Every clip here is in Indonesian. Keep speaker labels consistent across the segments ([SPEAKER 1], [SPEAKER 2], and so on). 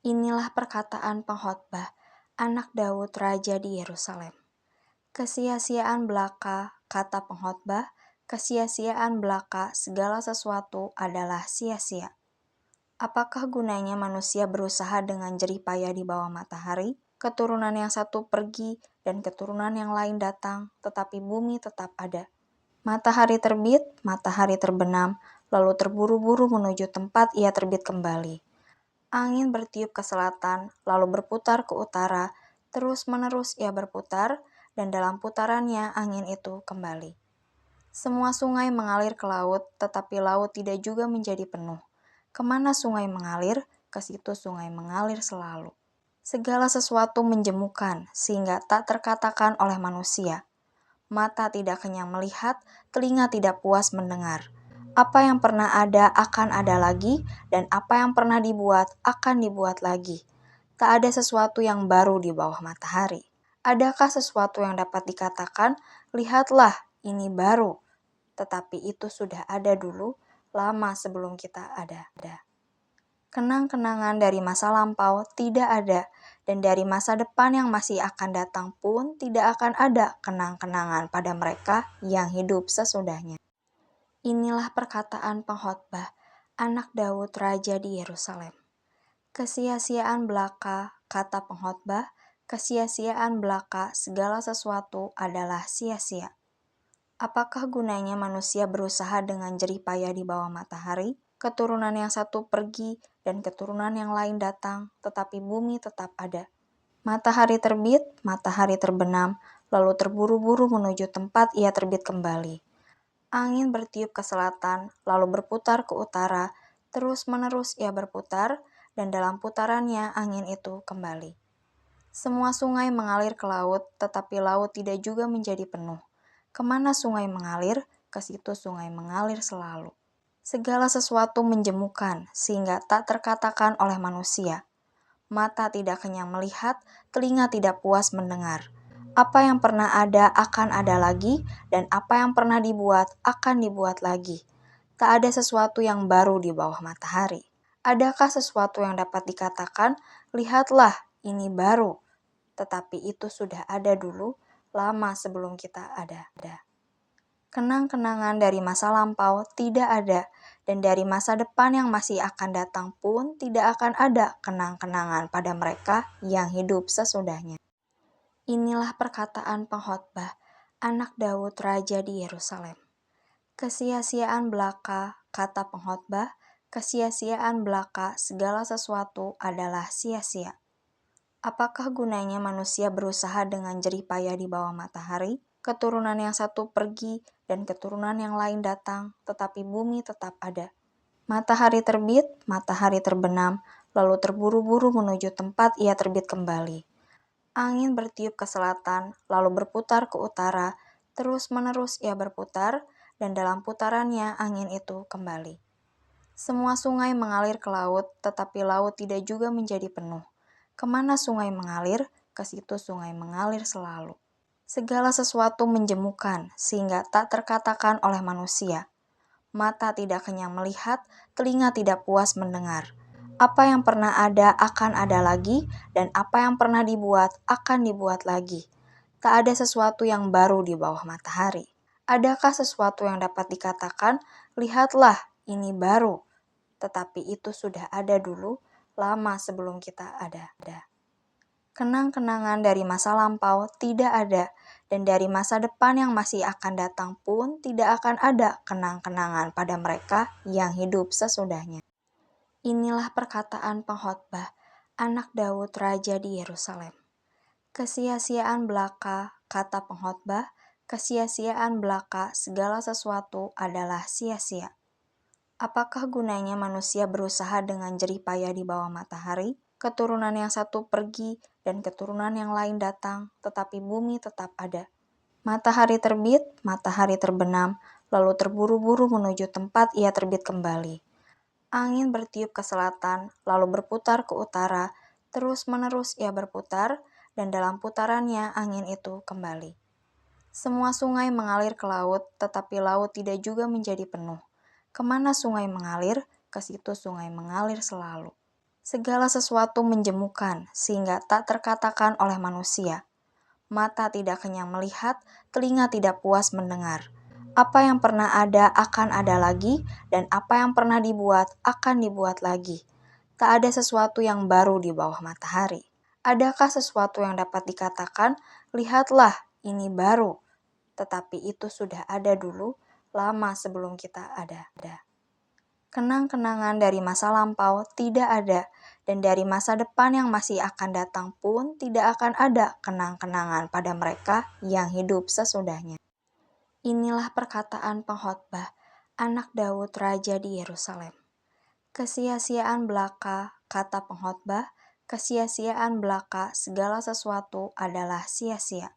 [SPEAKER 1] Inilah perkataan pengkhotbah, anak Daud Raja di Yerusalem. Kesia-siaan belaka, kata pengkhotbah, kesia-siaan belaka segala sesuatu adalah sia-sia. Apakah gunanya manusia berusaha dengan jerih payah di bawah matahari? Keturunan yang satu pergi dan keturunan yang lain datang, tetapi bumi tetap ada. Matahari terbit, matahari terbenam, lalu terburu-buru menuju tempat ia terbit kembali. Angin bertiup ke selatan, lalu berputar ke utara, terus-menerus ia berputar, dan dalam putarannya angin itu kembali. Semua sungai mengalir ke laut, tetapi laut tidak juga menjadi penuh. Kemana sungai mengalir, ke situ sungai mengalir selalu. Segala sesuatu menjemukan, sehingga tak terkatakan oleh manusia. Mata tidak kenyang melihat, telinga tidak puas mendengar. Apa yang pernah ada akan ada lagi, dan apa yang pernah dibuat akan dibuat lagi. Tak ada sesuatu yang baru di bawah matahari. Adakah sesuatu yang dapat dikatakan, lihatlah, ini baru. Tetapi itu sudah ada dulu, lama sebelum kita ada. Kenang-kenangan dari masa lampau tidak ada, dan dari masa depan yang masih akan datang pun tidak akan ada kenang-kenangan pada mereka yang hidup sesudahnya. Inilah perkataan pengkhotbah, anak Daud Raja di Yerusalem. Kesia-siaan belaka, kata pengkhotbah, kesia-siaan belaka segala sesuatu adalah sia-sia. Apakah gunanya manusia berusaha dengan jerih payah di bawah matahari? Keturunan yang satu pergi dan keturunan yang lain datang, tetapi bumi tetap ada. Matahari terbit, matahari terbenam, lalu terburu-buru menuju tempat ia terbit kembali. Angin bertiup ke selatan, lalu berputar ke utara, terus-menerus ia berputar, dan dalam putarannya angin itu kembali. Semua sungai mengalir ke laut, tetapi laut tidak juga menjadi penuh. Kemana sungai mengalir, ke situ sungai mengalir selalu. Segala sesuatu menjemukan, sehingga tak terkatakan oleh manusia. Mata tidak kenyang melihat, telinga tidak puas mendengar. Apa yang pernah ada akan ada lagi, dan apa yang pernah dibuat akan dibuat lagi. Tak ada sesuatu yang baru di bawah matahari. Adakah sesuatu yang dapat dikatakan, lihatlah, ini baru. Tetapi itu sudah ada dulu, lama sebelum kita ada. Kenang-kenangan dari masa lampau tidak ada, dan dari masa depan yang masih akan datang pun tidak akan ada kenang-kenangan pada mereka yang hidup sesudahnya. Inilah perkataan pengkhotbah, anak Daud Raja di Yerusalem. Kesia-siaan belaka, kata pengkhotbah, kesia-siaan belaka segala sesuatu adalah sia-sia. Apakah gunanya manusia berusaha dengan jerih payah di bawah matahari? Keturunan yang satu pergi dan keturunan yang lain datang, tetapi bumi tetap ada. Matahari terbit, matahari terbenam, lalu terburu-buru menuju tempat ia terbit kembali. Angin bertiup ke selatan, lalu berputar ke utara, terus-menerus ia berputar, dan dalam putarannya angin itu kembali. Semua sungai mengalir ke laut, tetapi laut tidak juga menjadi penuh. Kemana sungai mengalir, ke situ sungai mengalir selalu. Segala sesuatu menjemukan, sehingga tak terkatakan oleh manusia. Mata tidak kenyang melihat, telinga tidak puas mendengar. Apa yang pernah ada akan ada lagi, dan apa yang pernah dibuat akan dibuat lagi. Tak ada sesuatu yang baru di bawah matahari. Adakah sesuatu yang dapat dikatakan, lihatlah, ini baru. Tetapi itu sudah ada dulu, lama sebelum kita ada. Kenang-kenangan dari masa lampau tidak ada, dan dari masa depan yang masih akan datang pun tidak akan ada kenang-kenangan pada mereka yang hidup sesudahnya. Inilah perkataan pengkhotbah, anak Daud Raja di Yerusalem. Kesia-siaan belaka, kata pengkhotbah, kesia-siaan belaka segala sesuatu adalah sia-sia. Apakah gunanya manusia berusaha dengan jerih payah di bawah matahari? Keturunan yang satu pergi dan keturunan yang lain datang, tetapi bumi tetap ada. Matahari terbit, matahari terbenam, lalu terburu-buru menuju tempat ia terbit kembali. Angin bertiup ke selatan, lalu berputar ke utara, terus-menerus ia berputar, dan dalam putarannya angin itu kembali. Semua sungai mengalir ke laut, tetapi laut tidak juga menjadi penuh. Kemana sungai mengalir, ke situ sungai mengalir selalu. Segala sesuatu menjemukan, sehingga tak terkatakan oleh manusia. Mata tidak kenyang melihat, telinga tidak puas mendengar. Apa yang pernah ada akan ada lagi, dan apa yang pernah dibuat akan dibuat lagi. Tak ada sesuatu yang baru di bawah matahari. Adakah sesuatu yang dapat dikatakan, lihatlah, ini baru, tetapi itu sudah ada dulu, lama sebelum kita ada. Kenang-kenangan dari masa lampau tidak ada, dan dari masa depan yang masih akan datang pun tidak akan ada kenang-kenangan pada mereka yang hidup sesudahnya. Inilah perkataan pengkhotbah, anak Daud Raja di Yerusalem. Kesia-siaan belaka, kata pengkhotbah, kesia-siaan belaka segala sesuatu adalah sia-sia.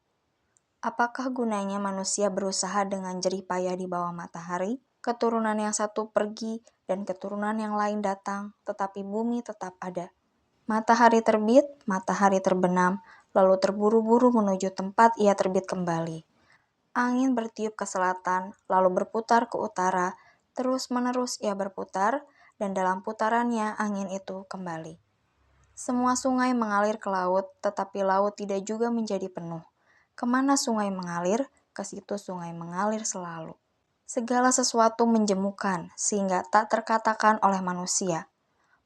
[SPEAKER 1] Apakah gunanya manusia berusaha dengan jerih payah di bawah matahari? Keturunan yang satu pergi dan keturunan yang lain datang, tetapi bumi tetap ada. Matahari terbit, matahari terbenam, lalu terburu-buru menuju tempat ia terbit kembali. Angin bertiup ke selatan, lalu berputar ke utara, terus-menerus ia berputar, dan dalam putarannya angin itu kembali. Semua sungai mengalir ke laut, tetapi laut tidak juga menjadi penuh. Kemana sungai mengalir, ke situ sungai mengalir selalu. Segala sesuatu menjemukan, sehingga tak terkatakan oleh manusia.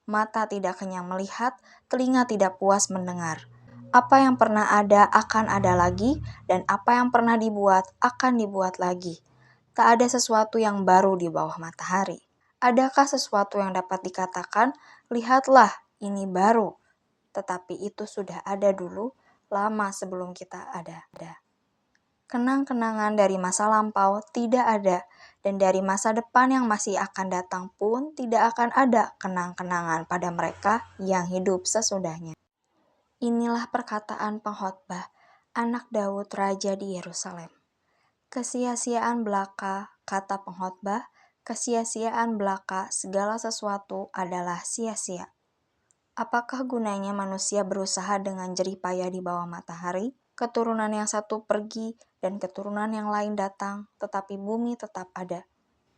[SPEAKER 1] Mata tidak kenyang melihat, telinga tidak puas mendengar. Apa yang pernah ada akan ada lagi, dan apa yang pernah dibuat akan dibuat lagi. Tak ada sesuatu yang baru di bawah matahari. Adakah sesuatu yang dapat dikatakan, lihatlah, ini baru, tetapi itu sudah ada dulu, lama sebelum kita ada. Kenang-kenangan dari masa lampau tidak ada, dan dari masa depan yang masih akan datang pun tidak akan ada kenang-kenangan pada mereka yang hidup sesudahnya. Inilah perkataan pengkhotbah, anak Daud Raja di Yerusalem. Kesia-siaan belaka, kata pengkhotbah, kesia-siaan belaka segala sesuatu adalah sia-sia. Apakah gunanya manusia berusaha dengan jerih payah di bawah matahari? Keturunan yang satu pergi dan keturunan yang lain datang, tetapi bumi tetap ada.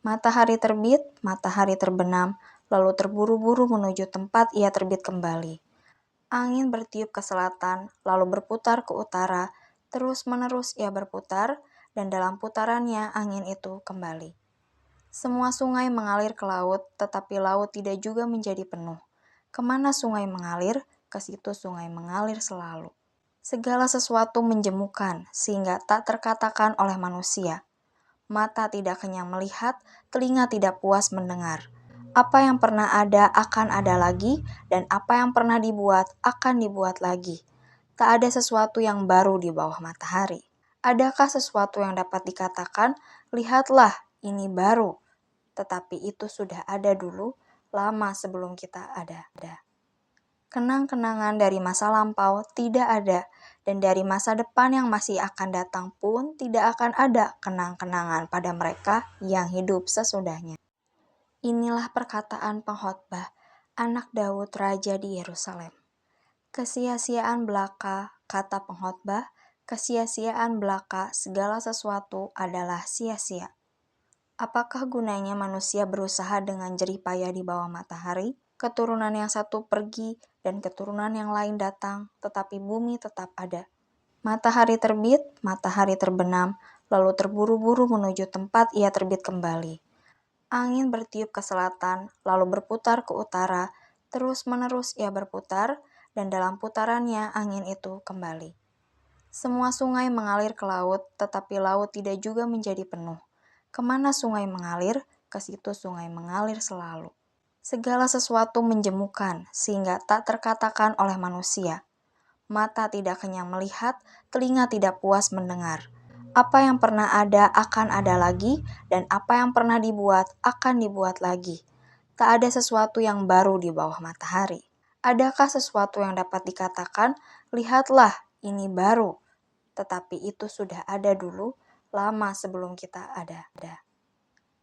[SPEAKER 1] Matahari terbit, matahari terbenam, lalu terburu-buru menuju tempat ia terbit kembali. Angin bertiup ke selatan, lalu berputar ke utara, terus-menerus ia berputar, dan dalam putarannya angin itu kembali. Semua sungai mengalir ke laut, tetapi laut tidak juga menjadi penuh. Kemana sungai mengalir, ke situ sungai mengalir selalu. Segala sesuatu menjemukan, sehingga tak terkatakan oleh manusia. Mata tidak kenyang melihat, telinga tidak puas mendengar. Apa yang pernah ada akan ada lagi, dan apa yang pernah dibuat akan dibuat lagi. Tak ada sesuatu yang baru di bawah matahari. Adakah sesuatu yang dapat dikatakan, lihatlah, ini baru, tetapi itu sudah ada dulu, lama sebelum kita ada. Kenang-kenangan dari masa lampau tidak ada, dan dari masa depan yang masih akan datang pun tidak akan ada kenang-kenangan pada mereka yang hidup sesudahnya. Inilah perkataan pengkhotbah, anak Daud Raja di Yerusalem. Kesia-siaan belaka, kata pengkhotbah, kesia-siaan belaka segala sesuatu adalah sia-sia. Apakah gunanya manusia berusaha dengan jerih payah di bawah matahari? Keturunan yang satu pergi dan keturunan yang lain datang, tetapi bumi tetap ada. Matahari terbit, matahari terbenam, lalu terburu-buru menuju tempat ia terbit kembali. Angin bertiup ke selatan, lalu berputar ke utara, terus-menerus ia berputar, dan dalam putarannya angin itu kembali. Semua sungai mengalir ke laut, tetapi laut tidak juga menjadi penuh. Kemana sungai mengalir, ke situ sungai mengalir selalu. Segala sesuatu menjemukan, sehingga tak terkatakan oleh manusia. Mata tidak kenyang melihat, telinga tidak puas mendengar. Apa yang pernah ada akan ada lagi, dan apa yang pernah dibuat akan dibuat lagi. Tak ada sesuatu yang baru di bawah matahari. Adakah sesuatu yang dapat dikatakan, lihatlah, ini baru, tetapi itu sudah ada dulu, lama sebelum kita ada.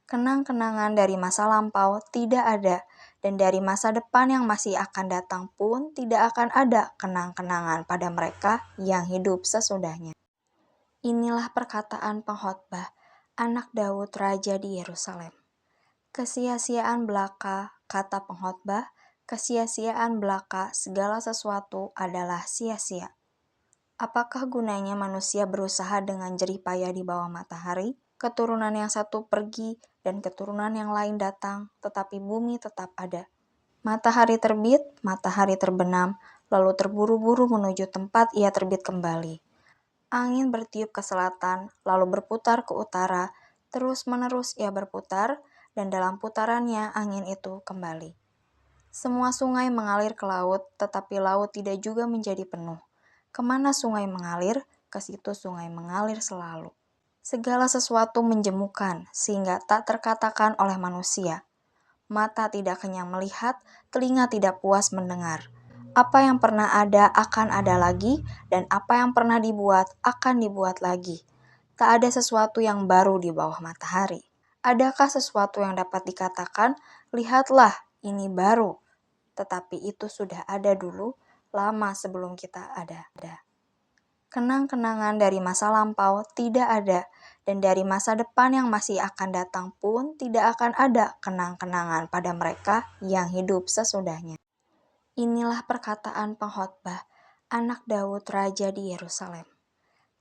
[SPEAKER 1] Kenang-kenangan dari masa lampau tidak ada, dan dari masa depan yang masih akan datang pun tidak akan ada kenang-kenangan pada mereka yang hidup sesudahnya. Inilah perkataan pengkhotbah, anak Daud Raja di Yerusalem. Kesia-siaan belaka, kata pengkhotbah, kesia-siaan belaka segala sesuatu adalah sia-sia. Apakah gunanya manusia berusaha dengan jerih payah di bawah matahari? Keturunan yang satu pergi dan keturunan yang lain datang, tetapi bumi tetap ada. Matahari terbit, matahari terbenam, lalu terburu-buru menuju tempat ia terbit kembali. Angin bertiup ke selatan, lalu berputar ke utara, terus-menerus ia berputar, dan dalam putarannya angin itu kembali. Semua sungai mengalir ke laut, tetapi laut tidak juga menjadi penuh. Kemana sungai mengalir, ke situ sungai mengalir selalu. Segala sesuatu menjemukan, sehingga tak terkatakan oleh manusia. Mata tidak kenyang melihat, telinga tidak puas mendengar. Apa yang pernah ada akan ada lagi, dan apa yang pernah dibuat akan dibuat lagi. Tak ada sesuatu yang baru di bawah matahari. Adakah sesuatu yang dapat dikatakan, lihatlah, ini baru. Tetapi itu sudah ada dulu, lama sebelum kita ada. Kenang-kenangan dari masa lampau tidak ada, dan dari masa depan yang masih akan datang pun tidak akan ada kenang-kenangan pada mereka yang hidup sesudahnya. Inilah perkataan pengkhotbah, anak Daud Raja di Yerusalem.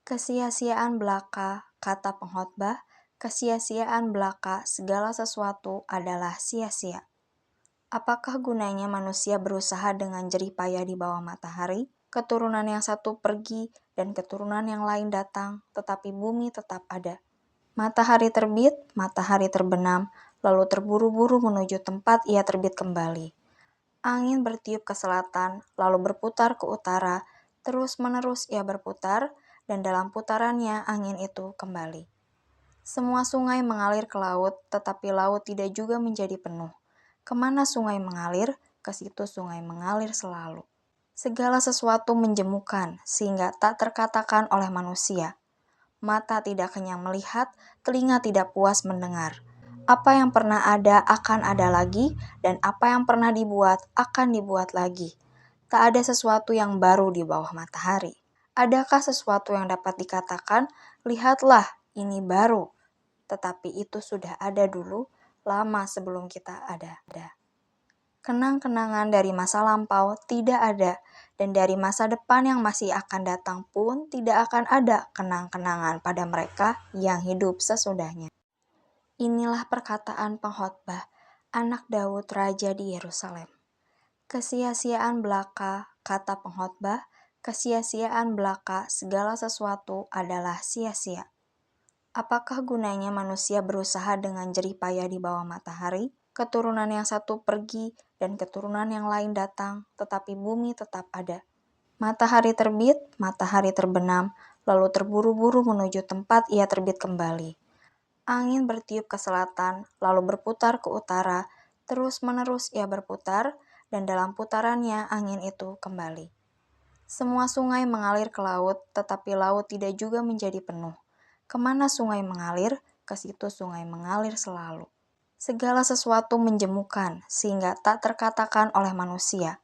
[SPEAKER 1] Kesia-siaan belaka, kata pengkhotbah, kesia-siaan belaka segala sesuatu adalah sia-sia. Apakah gunanya manusia berusaha dengan jerih payah di bawah matahari? Keturunan yang satu pergi dan keturunan yang lain datang, tetapi bumi tetap ada. Matahari terbit, matahari terbenam, lalu terburu-buru menuju tempat ia terbit kembali. Angin bertiup ke selatan, lalu berputar ke utara, terus-menerus ia berputar, dan dalam putarannya angin itu kembali. Semua sungai mengalir ke laut, tetapi laut tidak juga menjadi penuh. Kemana sungai mengalir, ke situ sungai mengalir selalu. Segala sesuatu menjemukan, sehingga tak terkatakan oleh manusia. Mata tidak kenyang melihat, telinga tidak puas mendengar. Apa yang pernah ada akan ada lagi, dan apa yang pernah dibuat akan dibuat lagi. Tak ada sesuatu yang baru di bawah matahari. Adakah sesuatu yang dapat dikatakan, lihatlah, ini baru. Tetapi itu sudah ada dulu, lama sebelum kita ada. Kenang-kenangan dari masa lampau tidak ada, dan dari masa depan yang masih akan datang pun tidak akan ada kenang-kenangan pada mereka yang hidup sesudahnya. Inilah perkataan pengkhotbah, anak Daud Raja di Yerusalem. Kesia-siaan belaka, kata pengkhotbah, kesia-siaan belaka segala sesuatu adalah sia-sia. Apakah gunanya manusia berusaha dengan jerih payah di bawah matahari? Keturunan yang satu pergi dan keturunan yang lain datang, tetapi bumi tetap ada. Matahari terbit, matahari terbenam, lalu terburu-buru menuju tempat ia terbit kembali. Angin bertiup ke selatan, lalu berputar ke utara, terus-menerus ia berputar, dan dalam putarannya angin itu kembali. Semua sungai mengalir ke laut, tetapi laut tidak juga menjadi penuh. Kemana sungai mengalir, ke situ sungai mengalir selalu. Segala sesuatu menjemukan, sehingga tak terkatakan oleh manusia.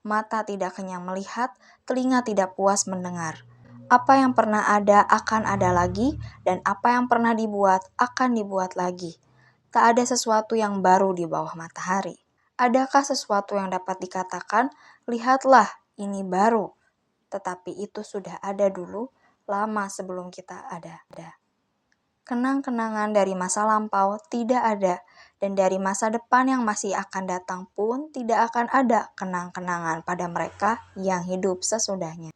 [SPEAKER 1] Mata tidak kenyang melihat, telinga tidak puas mendengar. Apa yang pernah ada akan ada lagi, dan apa yang pernah dibuat akan dibuat lagi. Tak ada sesuatu yang baru di bawah matahari. Adakah sesuatu yang dapat dikatakan, lihatlah, ini baru. Tetapi itu sudah ada dulu, lama sebelum kita ada. Kenang-kenangan dari masa lampau tidak ada, dan dari masa depan yang masih akan datang pun tidak akan ada kenang-kenangan pada mereka yang hidup sesudahnya.